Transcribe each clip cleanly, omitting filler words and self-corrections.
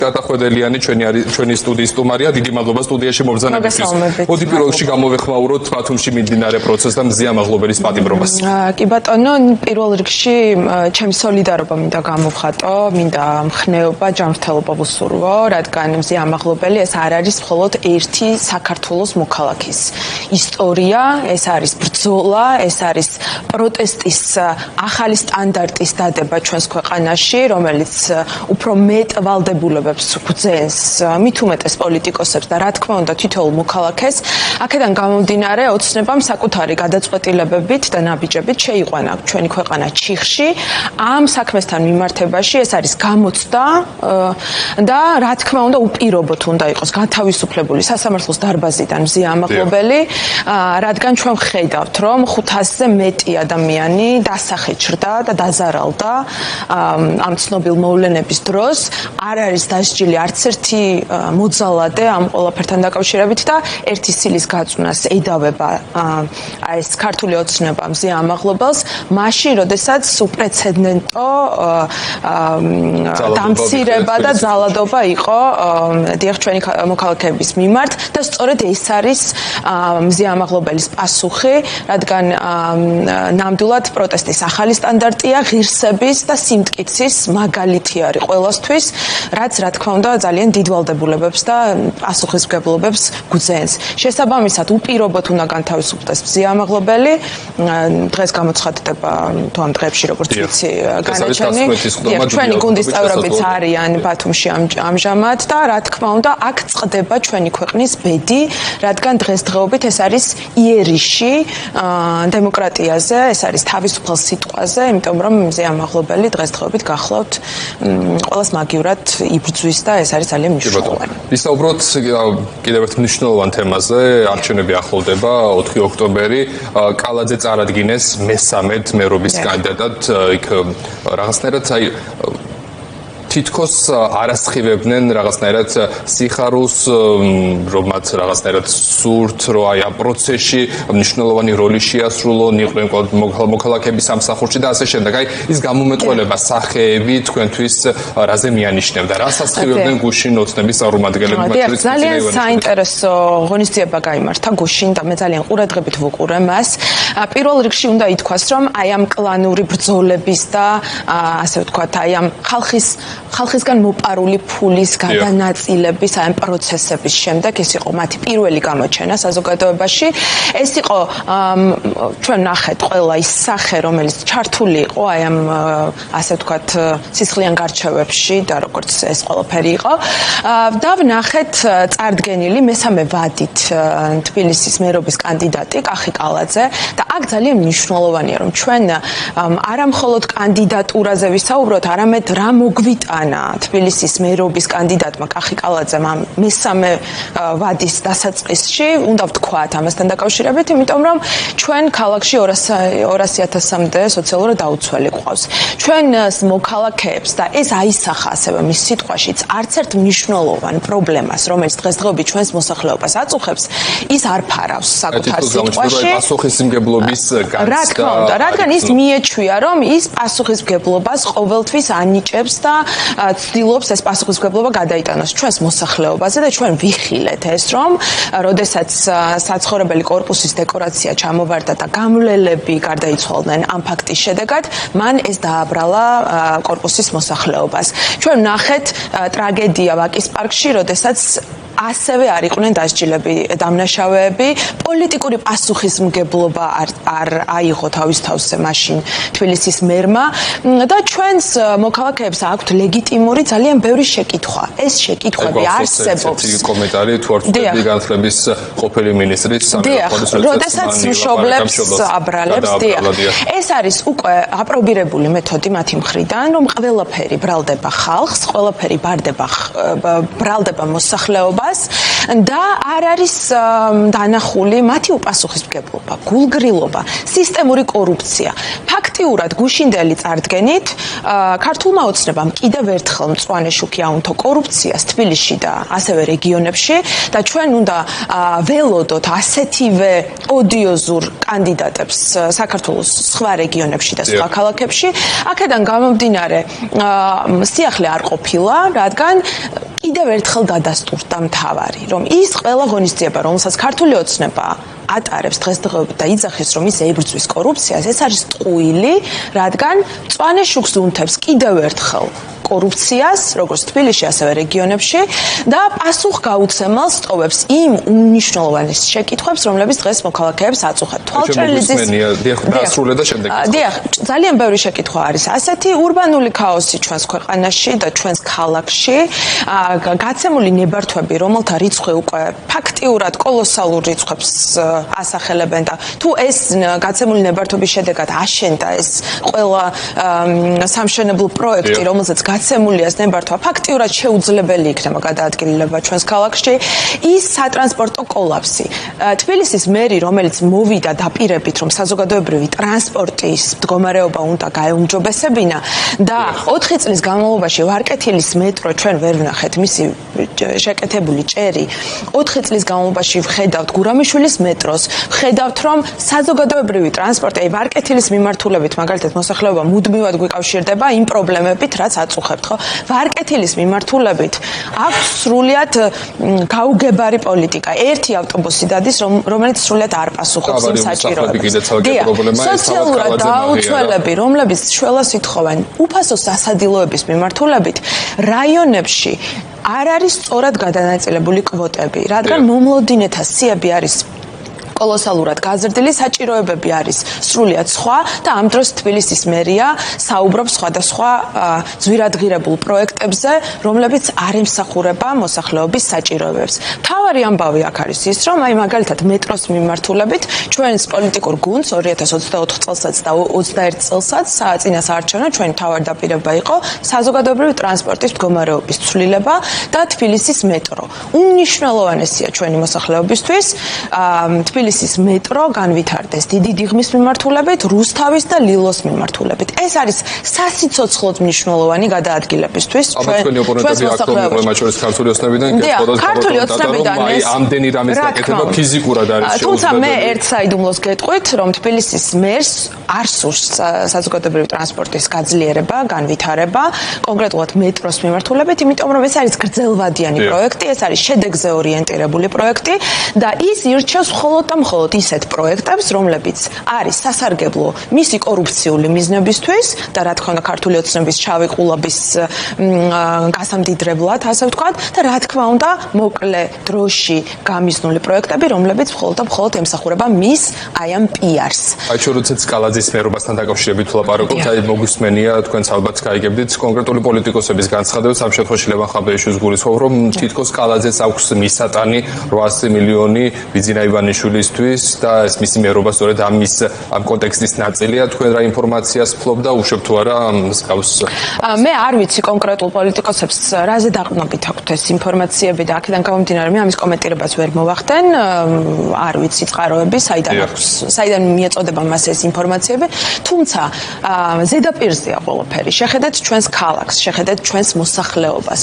გატახვედელიანი ჩვენი სტუდიის სტუმარია. დიდი მადლობა სტუდიაში მობრძანებისთვის. მოდი პირველ რიგში გამოვეხმაუროთ ბათუმში მიმდინარე პროცესს და მზია მაღლობელის პატიმრობას. კი ბატონო, პირველ რიგში ჩემი სოლიდარობა მინდა გამოვხატო, მინდა მხნეობა, ჯანმრთელობა ვუსურვო, რადგან მზია მაღლობელი ეს არ არის მხოლოდ ერთი საქართველოს მოქალაქის ისტორია, ეს არის ბრძოლა, ეს არის პროტესტის ახალი სტანდარტის დადება ჩვენს ქვეყანაში, რომელიც უფრო მეტ ვალდებულებებს გვძენს მით უმეტეს პოლიტიკოსებს და რა თქმა უნდა თითოეულ მოქალაქეს. აქედან გამომდინარე ოცნებამ საკუთარი გადაწყვეტილებებით და ნაბიჯებით შეიყვანა ჩვენი ქვეყანა ჩიხში. ამ საქმესთან მიმართებაში ეს არის გამოცდა და რა თქმა უნდა უპირობოდ უნდა იყოს განთავისუფლებული სასამართლოს დარბაზიდან მზია მაღლობელი, რადგან ჩვენ ხედავთ, რომ 500-ზე მეტი ადამიანი დასახეთ ჩრდა და დაზარალდა ამ ცნობილ მოვლენების დროს. არ არის დასჯილი არც ერთი მოძალადე ამ ყველაფერთან დაკავშირებით და ერთი სილის გაწვნას ედავება ეს ქართული ოცნება მზია მაღლობელს, მაშინ, როდესაც უპრეცედენტო დამცირება და ძალადობა იყო დიახ ჩვენი მოქალაქეების მიმართ და სწორედ ეს არის მზია მაღლობელის პასუხი, რადგან ნამდვილად პროტესტის ახალი სტანდარტია ღირსების და სიმტკიცის მაგალითი არის ყველასთვის, რაც რა თქმა უნდა ძალიან დიდ ვალდებულებებს და პასუხისმგებლობებს გვძენს. შესაბამისად უპირობოდ უნდა განთავისუფლდეს მზია მაღლობელი. დღეს გამოცხადდება თუ ამ დღეებში როგორც ვიცი განაჩენი. ჩვენი გუნდის წევრებიც არიან ბათუმში ამჟამად და რა თქმა უნდა აქ წყდება ჩვენი ქვეყნის ბედი, რადგან დღესდღეობით ეს არის იერიში დემოკრატიაზე, ეს არის თავისუფალ სიტყვაზე, იმიტომ რომ მზია მაღლობელი დღესდღეობით გახლავთ ყველას მაგივრად იბრძვის და ეს არის ძალიან მნიშვნელოვანი. ვისაუბროთ კიდევ ერთ მნიშვნელოვან თემაზე, არჩევნები ახლოვდება 4 ოქტომბერი. კალაძე წარადგინეს მესამედ მერობის კანდიდატად, იქ რაღაცნაირად თითქოს არასხივებდნენ რაღაცნაირად სიხარულს, რომ მათ რაღაცნაირად სურთ, რომ აი ამ პროცესში მნიშვნელოვანი როლი შეასრულონ, იყვნენ მოქალაქეების სამსახურში და ასე შემდეგ. აი ის გამომეტყველება სახეები თქვენთვის რაზე მიანიშნებდა? რას ასხივებდნენ გუშინ ოცნების წარმომადგენლები? ძალიან საინტერესო ღონისძიება გაიმართა გუშინ და მე ძალიან ყურადღებით ვუყურე მას. პირველ რიგში უნდა ითქვას, რომ აი ამ კლანური ბრძოლების და ასე ვთქვათ, აი ამ ხალხისგან მოპარული ფულის გადანაწილების ამ პროცესების შემდეგ ეს იყო მათი პირველი გამოჩენა საზოგადოებაში. ეს იყო ჩვენ ნახეთ ყველა ის სახე, რომელიც ჩართული იყო აი ამ ასე ვთქვათ სისხლიან გარჩევებში და როგორც ეს ყველაფერი იყო. და ვნახეთ წარდგენილი მესამე ვადით თბილისის მერობის კანდიდატი კახი კალაძე და აქ ძალიან მნიშვნელოვანია რომ ჩვენ არა მხოლოდ კანდიდატურაზე ვისაუბროთ, არამედ რა მოგვიტანა თბილისის მერობის კანდიდატმა კახი კალაძემ ამ მესამე ვადის დასაწყისში, უნდა ვთქვათ ამასთან დაკავშირებით, იმიტომ რომ ჩვენ ქალაქში 200,000-მდე სოციალური დაუცველი გვყავს. ჩვენს მოქალაქეებს და ეს აისახა ასევე მის სიტყვაშიც არც ერთ მნიშვნელოვან პრობლემას, რომელიც დღესდღეობით ჩვენს მოსახლეობას აწუხებს, ის არ ფარავს საკუთარ სიტყვაში. პასუხისმგებლობის განცდა. რა თქმა უნდა, რადგან ის მიეჩვია, რომ ის პასუხისმგებლობას ყოველთვის ანიჭებს და ცდილობს ეს პასუხისმგებლობა გადაიტანოს ჩვენს მოსახლეობაზე და ჩვენ ვიხილეთ ეს, რომ როდესაც საცხოვრებელი კორპუსის დეკორაცია ჩამოვარდა და გამლელები გარდაიცვალნენ ამ ფაქტის შედეგად, მან ეს დააბრალა კორპუსის მოსახლეობას. ჩვენ ვნახეთ ტრაგედია ვაკის პარკში, როდესაც ასევე არ იყვნენ დასჯილები დამნაშავეები, პოლიტიკური პასუხისმგებლობა არ აიღო თავის თავზე მაშინ თბილისის მერმა და ჩვენს მოქალაქეებს აქვთ ლეგიტიმური ძალიან ბევრი შეკითხვა. ეს შეკითხვები არსებობს. კომენტარი თუ არ ვწდები განათლების ყოფილი მინისტრის სამეფოს როდესაც მშობლებს აბრალებს, ეს არის უკვე აპრობირებული მეთოდი მათი მხრიდან, რომ ყველაფერი ბრალდება ხალხს, ყველაფერი ბრალდება მოსახლეობას და არ არის დანახული მათი უპასუხისმგებლობა, გულგრილობა, სისტემური კორუფცია. ფაქტიურად გუშინდელი წარდგენით ქართულმა ოცნებამ კიდევ ერთხელ მწვანე შუქი აუნთო კორუფციას თბილისში და ასევე რეგიონებში და ჩვენ უნდა ველოდოთ ასეთივე ოდიოზურ კანდიდატებს საქართველოს სხვა რეგიონებში და სხვა ქალაქებში. აქედან გამომდინარე სიახლე არ ყოფილა, რადგან კიდევ ერთხელ დადასტურდა მთავარი, რომ ის ყველა ღონისძიება, რომელსაც ქართული ოცნება ატარებს დღესდღეობით და იძახის, რომ ის ებრძვის კორუფციას, ეს არის ტყუილი, რადგან მწვანე შუქს უნთებს კიდევ ერთხელ კორუფციას, როგორც თბილისში, ასევე რეგიონებში და პასუხგაუცემელს ტოვებს იმ უმნიშვნელოვანეს შეკითხვებს, რომლებიც დღეს მოქალაქეებს აწუხებთ. თვალჭრელიძის დასრულე და შემდეგ. დიახ, ძალიან ბევრი შეკითხვა არის ასეთი, ურბანული ქაოსი ჩვენს ქვეყანაში და ჩვენს ქალაქში, გაცემული ნებართვები, რომელთა რიცხვი უკვე ფაქტიურად კოლოსალურ რიცხვებს ასახელებენ და თუ ეს გაცემული ნებართვების შედეგად აშენდა ეს ყველა სამშენებლო პროექტი, რომელზეც გაცემულია ეს ნებართვა, ფაქტიურად შეუძლებელი იქნება გადაადგილება ჩვენს ქალაქში, ის სატრანსპორტო კოლაფსი. თბილისის მერი, რომელიც მოვიდა დაპირებით, რომ საზოგადოებრივი ტრანსპორტის მდგომარეობა უნდა გაეუმჯობესებინა და 4 წლის განმავლობაში ვარკეთილის მეტრო ჩვენ ვერ ვნახეთ მისი შეკეთებული ჭერი. 4 წლის განმავლობაში ვხედავთ გურამიშვილის მეტროს, ვხედავთ რომ საზოგადოებრივი ტრანსპორტი, აი ვარკეთილის მიმართულებით მაგალითად მოსახლეობა მუდმივად გვიკავშირდება იმ პრობლემებით, რაც აწუხებთ, ხო? ვარკეთილის მიმართულებით აქვს სრულიად გაუგებარი პოლიტიკა. ერთი ავტობუსი დადის, რომელიც სრულიად არ პასუხობს იმ საჭიროებას. სოციალურად დაუცველები, რომლებიც შველას ითხოვენ უფასო სასადილოების მიმართულებით, რაიონებში არ არის სწორად გადანაწილებული კვოტები, რადგან მომლოდინეთა სიები არის კოლოსალურად გაზრდილი, საჭიროებები არის სრულიად სხვა და ამ დროს თბილისის მერია საუბრობს სხვადასხვა ძვირადღირებულ პროექტებზე, რომლებიც არ ემსახურება მოსახლეობის საჭიროებებს. მთავარი ამბავი აქ არის ის, რომ აი მაგალითად მეტროს მიმართულებით ჩვენს პოლიტიკურ გუნდს 2024 წელსაც და 21 წელსაც წინასაარჩევნო ჩვენი მთავარი დაპირება იყო საზოგადოებრივი ტრანსპორტის მდგომარეობის ცვლილება და თბილისის მეტრო. უმნიშვნელოვანესია ჩვენი მოსახლეობისთვის თბილისის მეტრო განვითარდეს დიდი დიღმის მიმართულებით, რუსთავის და ლილოს მიმართულებით. ეს არის სასიცოცხლოდ მნიშვნელოვანი გადაადგილებისთვის ჩვენი ოპონენტები აქტუალურად მათ შორის ქართული ოცნებიდან ქართული ოცნებიდან ეს ამდენი რამის გაკეთება ფიზიკურად არის შეუძლებელი. თუმცა მე ერთ საიდუმლოს გეტყვით, რომ თბილისის მერს არ სურს საზოგადოებრივი ტრანსპორტის გაძლიერება, განვითარება, კონკრეტულად მეტროს მიმართულებით, იმიტომ რომ ეს არის გრძელვადიანი პროექტი, ეს არის შედეგზე ორიენტირებული პროექტი და ის ირჩევს მხოლოდ და მხოლოდ ისეთ პროექტებს, რომლებიც არის სასარგებლო მისი კორუფციული მიზნებისთვის და რა თქმა უნდა ქართული ოცნების შავი ყულობის გასამდიდრებლად, ასე ვთქვათ, და რა თქმა უნდა მოკლე დროში გამიზნული პროექტები, რომლებიც მხოლოდ და მხოლოდ ემსახურება მის აი ამ პიარს. აი ჩვენ როდესაც კალაძის მერობასთან დაკავშირებით ვლაპარაკობთ, აი მოგუსმენია თქვენც ალბათ გაიგებდით კონკრეტული პოლიტიკოსების განცხადებებს, ამ შემთხვევაში ლევან ხაბეიშვილის გულისხმობ, რომ თითქოს კალაძეს აქვს მისატანი 800 მილიონი ბიძინა ივანიშვილისთვის და ეს მისი მერობა სწორედ ამ კონტექსტის ნაწილია. თქვენ რა ინფორმაციას ფლობ და უშვებ თუ არა მსგავს? მე არ ვიცი კონკრეტულ პოლიტიკოსებს რაზე დაყრდნობით აქვთ ეს ინფორმაციები და აქედან გამომდინარე მე ამის კომენტირებას ვერ მოვახდენ. არ ვიცი წყაროები, საიდან მიეწოდება მას ეს ინფორმაციები, თუმცა ზედაპირზეა ყველაფერი. შეხედეთ ჩვენს ქალაქს, შეხედეთ ჩვენს მოსახლეობას,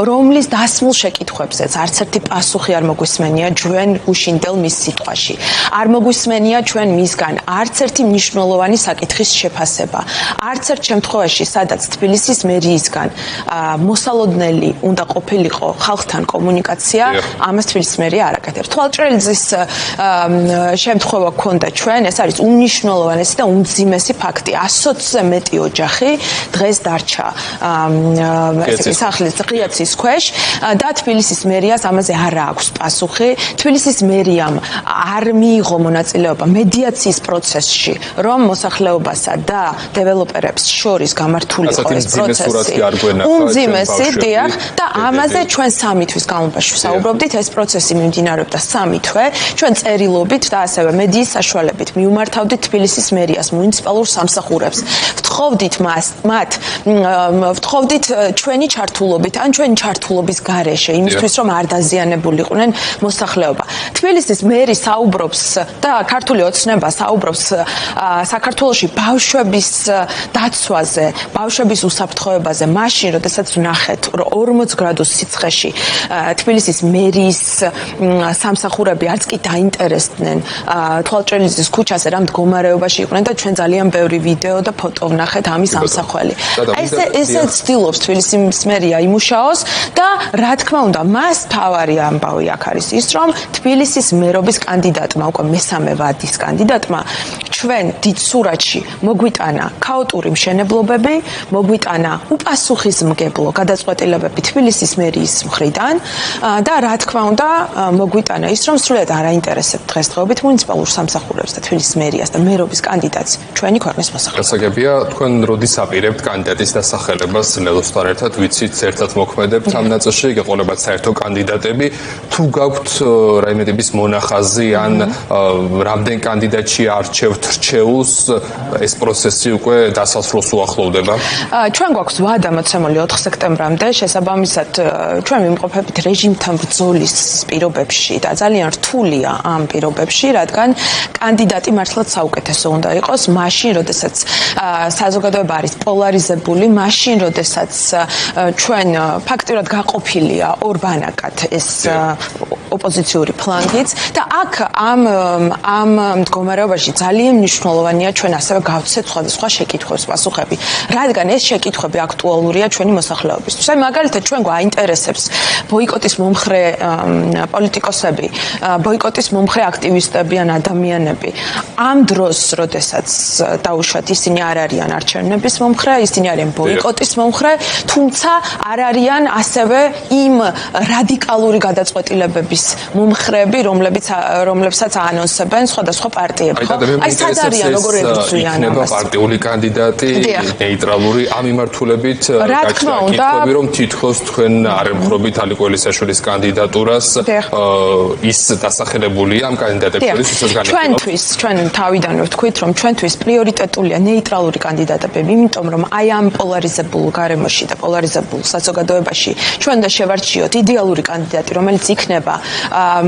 რომლის დასმულ შეკითხვებზეც არც ერთი პასუხი არ მოგვისმენია ჩვენ გუშინდელ მის სიტყვაში. არ მოგვისმენია ჩვენ მისგან არც ერთი მნიშვნელოვანი საკითხის შეფასება. არც ერთ შემთხვევაში, სადაც თბილისის მერიისგან მოსალოდნელი უნდა ყოფილიყო ხალხთან კომუნიკაცია, ამას თბილისის მერია არ აკეთებს. თვალჭრელიძის შემთხვევა გქონდა ჩვენ, ეს არის უმნიშვნელოვანესი და უმძიმესი ფაქტი. 100-ზე მეტი ოჯახი დღეს დარჩა სახლის ღია ქვეშ და თბილისის მერიას ამაზე არ აქვს პასუხი. თბილისის მერიამ არ მიიღო მონაწილეობა მედიაციის პროცესში, რომ მოსახლეობასა და დეველოპერებს შორის გამართულიყო ეს პროცესი. უმძიმესი, დიახ, და ამაზე ჩვენ 3 თვის განმავლობაში ვსაუბრობდით, ეს პროცესი მიმდინარეობდა 3 თვე. ჩვენ წერილობით და ასევე მედიის საშუალებით მიუმართავდით თბილისის მერიას, მუნიციპალურ სამსახურებს. ვთხოვდით ვთხოვდით ჩვენი ჩართულობით, ან ჩვენი ჩართულობის გარეშე, იმისთვის რომ არ დაზიანებულიყვნენ მოსახლეობა. თბილისის თბილისის მერი საუბრობს და ქართული ოცნება საუბრობს საქართველოში ბავშვების დაცვაზე, ბავშვების უსაფრთხოებაზე, მაშინ, როდესაც ვნახეთ 40 გრადუს სიცხეში თბილისის მერის სამსახურები არც კი დაინტერესდნენ თვალჭრელიზის ქუჩაზე რა მდგომარეობაში იყვნენ და ჩვენ ძალიან ბევრი ვიდეო და ფოტო ვნახეთ ამის ამსახველი. ესე ცდილობს თბილისის მერია იმუშაოს და რა თქმა უნდა მას თავარი ამბავი აქ არის ის რომ თბილისის მერობის კანდიდატმა უკვე მესამე ვადის კანდიდატმა ჩვენ დიდ სურათში მოგვიტანა ქაოტური მშენებლობები, მოგვიტანა უპასუხისმგებლო გადაწყვეტილებები თბილისის მერიის მხრიდან და რა თქმა უნდა მოგვიტანა ის რომ სრულად არ აინტერესებთ დღესდღეობით მუნიციპალურ სამსახურებს და თბილისის მერიას და მერობის კანდიდატს ჩვენი ქვეყნის მოსახლეობა. გასაგებია, თქვენ როდის აპირებთ კანდიდატის დასახელებას ნელოსთან ერთად, ვიცით ერთად მოქმედებთ ამ ნაწილში, გეყოლებათ საერთო კანდიდატები, თუ გაქვთ რაიმე ტიპის მონახაზი ან რამდენ კანდიდატში არჩევთ რჩეულს, ეს პროცესი უკვე დასასრულს უახლოვდება? ჩვენ გვაქვს ვადა მოცემული 4 სექტემბრამდე, შესაბამისად ჩვენ ვიმყოფებით რეჟიმთან ბრძოლის პირობებში და ძალიან რთულია ამ პირობებში, რადგან კანდიდატი მართლაც საუკეთესო უნდა იყოს, მაშინ, როდესაც საზოგადოება არის პოლარიზებული, მაშინ, როდესაც ჩვენ ფაქტიურად გაყოფილია ორ ბანაკად ეს ოპოზიციური ფლანგიც და აქ ამ მდგომარეობაში ძალიან მნიშვნელოვანია ჩვენ ასევე გავცეთ სხვადასხვა შეკითხვებს პასუხები, რადგან ეს შეკითხვები აქტუალურია ჩვენი მოსახლეობისთვის. აი მაგალითად ჩვენ გვაინტერესებს ბოიკოტის მომხრე პოლიტიკოსები, ბოიკოტის მომხრე აქტივისტები ან ადამიანები. ამ დროს, როდესაც დაუშვათ ისინი არ არიან არჩევნების მომხრე, ისინი არიან ბოიკოტის მომხრე, თუმცა არ არიან ასევე იმ რადიკალური გადაწყვეტილებების მომხრეები, რომლებსაც აანონსებენ სხვადასხვა პარტიები. აი სად არიან როგორ ებრძვიან ამას? პარტიული კანდიდატი, ნეიტრალური ამ მიმართულებით გაჩვენებები, რომ თითქოს თქვენ არ ემხრობით ალიკო ელისაშვილის კანდიდატურას, ის დასახელებულია ამ კანდიდატებს შორის, ვისაც განიხილავთ. ჩვენ თავიდანვე ვთქვით, რომ ჩვენთვის პრიორიტეტულია ნეიტრალური კანდიდატები, იმიტომ რომ აი ამ პოლარიზებულ გარემოში და პოლარიზებულ საზოგადოებაში ჩვენ უნდა შევარჩიოთ იდეალური კანდიდატი, რომელიც იქნება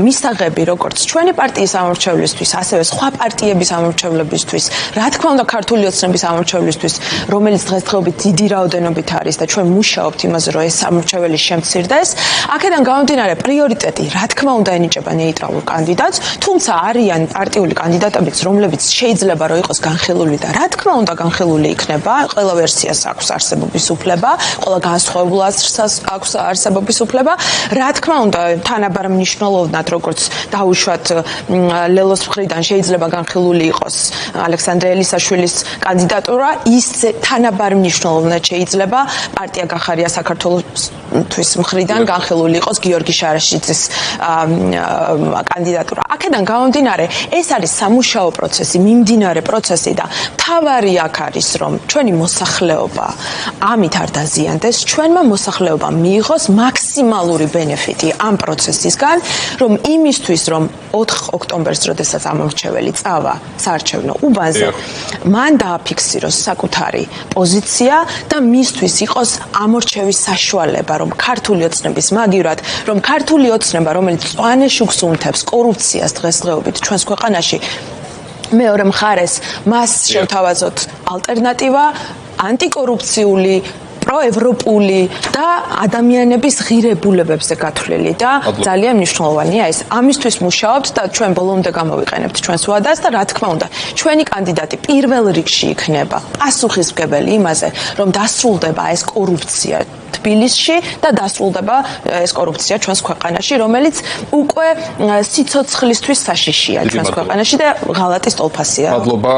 მისაღები როგორც ჩვენი პარტიის ამორჩევლისთვის, ასევე სხვა პარტიების ამორჩევლებისთვის, რა თქმა უნდა ქართული ოცნების ამორჩევლისთვის, რომელიც დღესდღეობით დიდი რაოდენობით არის და ჩვენ მუშაობთ იმაზე, რომ ეს ამორჩეველი შემცირდეს. აქედან გამომდინარე პრიორიტეტი, რა თქმა უნდა ენიჭება ნეიტრალურ კანდიდატს, თუმცა არიან პარტიული კანდიდატებიც, რომლებიც შეიძლება რომ იყოს განხილული და რა თქმა უნდა განხილული იქნება, ყველა ვერსიას აქვს არსებობის უფლება, ყველა განსხვავებულ აზრს აქვს არსებობის უფლება. რა თქმა უნდა თანაბარ მნიშვნელოვნად როგორც დაუშვათ ლელოს მხრიდან შეიძლება განხილული იყოს ალექსანდრე ელისაშვილის კანდიდატურა, ის თანაბარ მნიშვნელოვნად შეიძლება პარტია გახარია საქართველოს მხრიდან განხილული იყოს გიორგი შარაშიძის კანდიდატურა. აქედან გამომდინარე, ეს არის სამუშაო პროცესი, მიმდინარე პროცესი და მთავარი აქ არის, რომ ჩვენი მოსახლეობა ამით არ დაზიანდეს, ჩვენმა მოსახლეობამ მიიღოს მაქსიმალური ბენეფიტი ამ პროცესისგან, რომ იმისთვის, რომ 4 ოქტომბერს, როდესაც ამორჩეველი წავა საარჩევნო უბანზე, მან დააფიქსიროს საკუთარი პოზიცია და მისთვის იყოს ამორჩევის საშუალება, რომ ქართული ოცნების მაგივრად, რომ ქართული ოცნება, რომელიც მწვანე შუქს უნთებს კორუფციას დღესდღეობით ჩვენს ქვეყანაში, მეორე მხარეს მას შევთავაზოთ ალტერნატივა, ანტიკორუფციული, პროევროპული და ადამიანების ღირებულებებზე გათვლილი და ძალიან მნიშვნელოვანია ეს. ამისთვის მუშაობთ და ჩვენ ბოლომდე გამოვიყენებთ ჩვენს ვადას და რა თქმა უნდა, ჩვენი კანდიდატი პირველ რიგში იქნება პასუხისმგებელი იმაზე, რომ დასრულდება ეს კორუფცია თბილისში და დასრულდება ეს კორუფცია ჩვენს ქვეყანაში, რომელიც უკვე სიცოცხლისთვის საშიშია ჩვენს ქვეყანაში და ღალატის ტოლფასია. მადლობა.